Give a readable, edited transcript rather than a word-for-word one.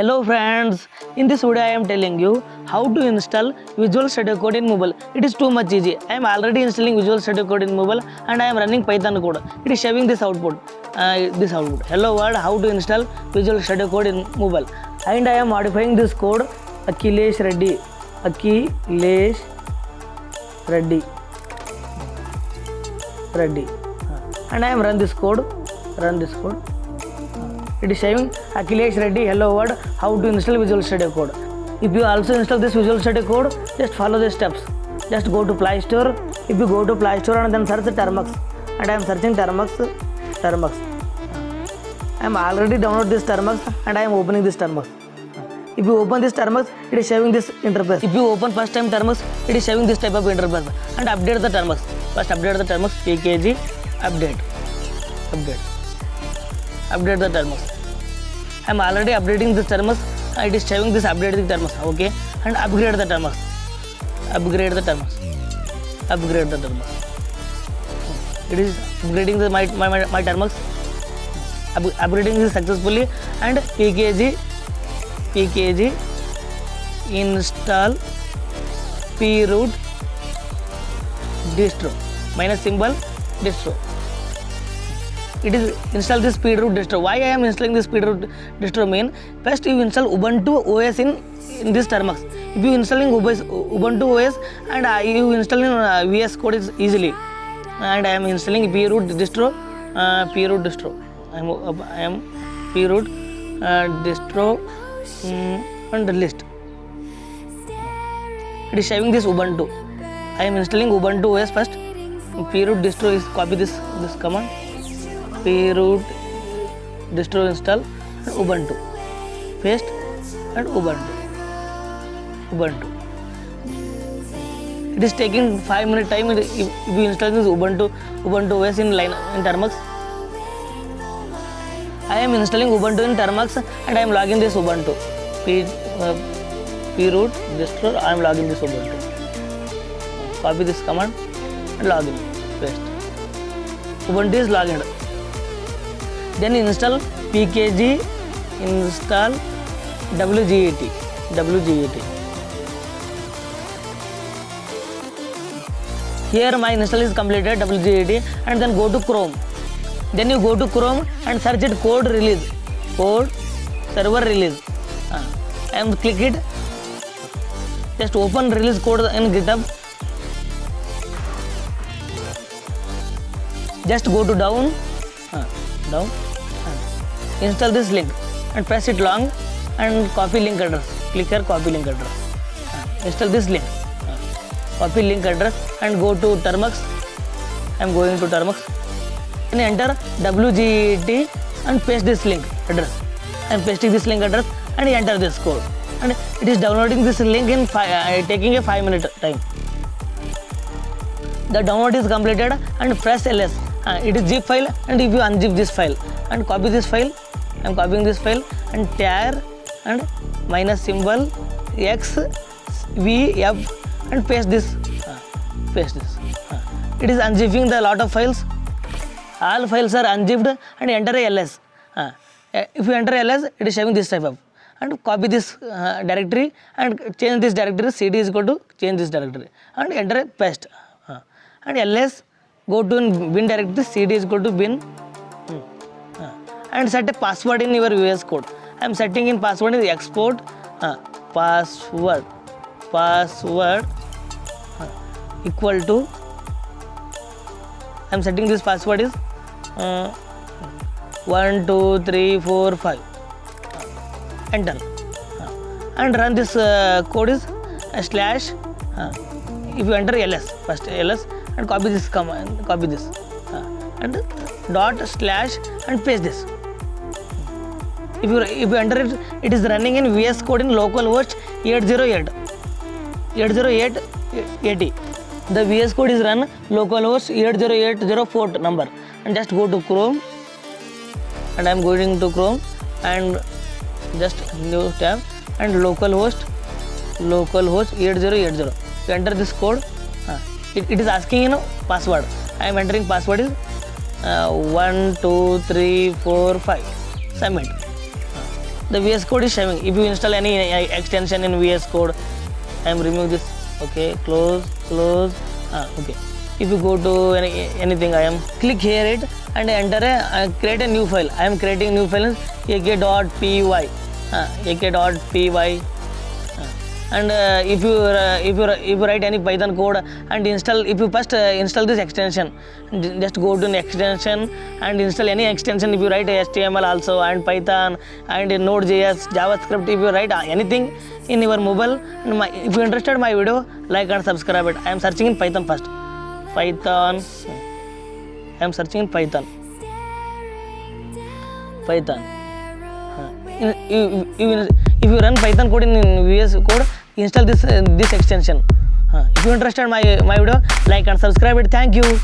Hello friends, in this video I am telling you how to install Visual Studio Code in mobile. It is too much easy. I am already installing Visual Studio Code in mobile and I am running Python code. It is showing this output. Hello world, how to install Visual Studio Code in mobile. And I am modifying this code Akhilesh Reddy. And I am run this code. It is showing Akhilesh Reddy, hello world, how to install Visual Studio Code. If you also install this Visual Studio Code, just follow the steps. Just go to Play Store. If you go to Play Store and then search Termux, and I am searching Termux. I am already downloaded this Termux and I am opening this Termux. If you open this Termux, it is showing this interface. If you open first time Termux, it is showing this type of interface. And update the Termux. First update the Termux, pkg update the Termux. I am already updating this Termux. It is showing this updating Termux. Okay, and upgrade the Termux. It is upgrading the my Termux. Upgrading this successfully and pkg install proot distro -symbol distro. It is install this proot distro. Why I am installing this proot distro mean? First you install Ubuntu OS in this Termux. If you installing Ubuntu OS and you installing VS Code is easily. And I am installing proot distro. I am proot distro and list. It is showing this Ubuntu. I am installing Ubuntu OS first. Proot distro is copy this command. Proot distro install and Ubuntu. Paste and Ubuntu. It is taking 5 minute time if you install this Ubuntu OS in Termux. I am installing Ubuntu in Termux and I am logging this Ubuntu. Proot distro, I am logging this Ubuntu. Copy this command and login. Paste. Ubuntu is logged. Then install pkg install wget. Here my install is completed, wget, and then go to Chrome. Then you go to Chrome and search it code server release. I am click it. Just open release code in GitHub. Just go to down. Install this link and press it long and copy link address. Click here, copy link address. Install this link. Copy link address and go to Termux. I am going to Termux. And enter wget and paste this link address. I am pasting this link address and enter this code. And it is downloading this link in taking a 5 minute time. The download is completed and press ls. It is zip file and if you unzip this file and copy this file, I am copying this file and tar and -symbol xvf and paste this. It is unzipping the lot of files. All files are unzipped and enter a ls. If you enter ls, it is showing this type of. And copy this directory and change this directory. cd is equal to change this directory and enter a paste. And ls, go to bin directory, cd is equal to bin. And set a password in your VS Code. I am setting in password is export password equal to. I am setting this password is 1 2 3 4 5. Enter and run this code is slash. If you enter ls first ls and copy this command, and dot slash and paste this. If you enter it, it is running in VS Code in localhost 80880. The VS Code is run localhost 80804 port number. And just go to Chrome. And I am going to Chrome and just new tab and localhost 8080. You enter this code. It is asking password. I am entering password is 1 2 3 4 5. Submit. the VS Code is showing. If you install any extension in VS Code, I am removing this. Okay, close. Okay. If you go to anything, I am click here it and enter create a new file. I am creating new file ak.py. ak.py. And if you write any Python code and install, if you first install this extension, just go to an extension and install any extension. If you write HTML also and Python and Node.js, JavaScript, if you write anything in your mobile, if you interested my video, like and subscribe it. I am searching in Python first. Python. I am searching in Python. If you run Python code in VS Code, install this extension. If you interested my video, like and subscribe it. Thank you.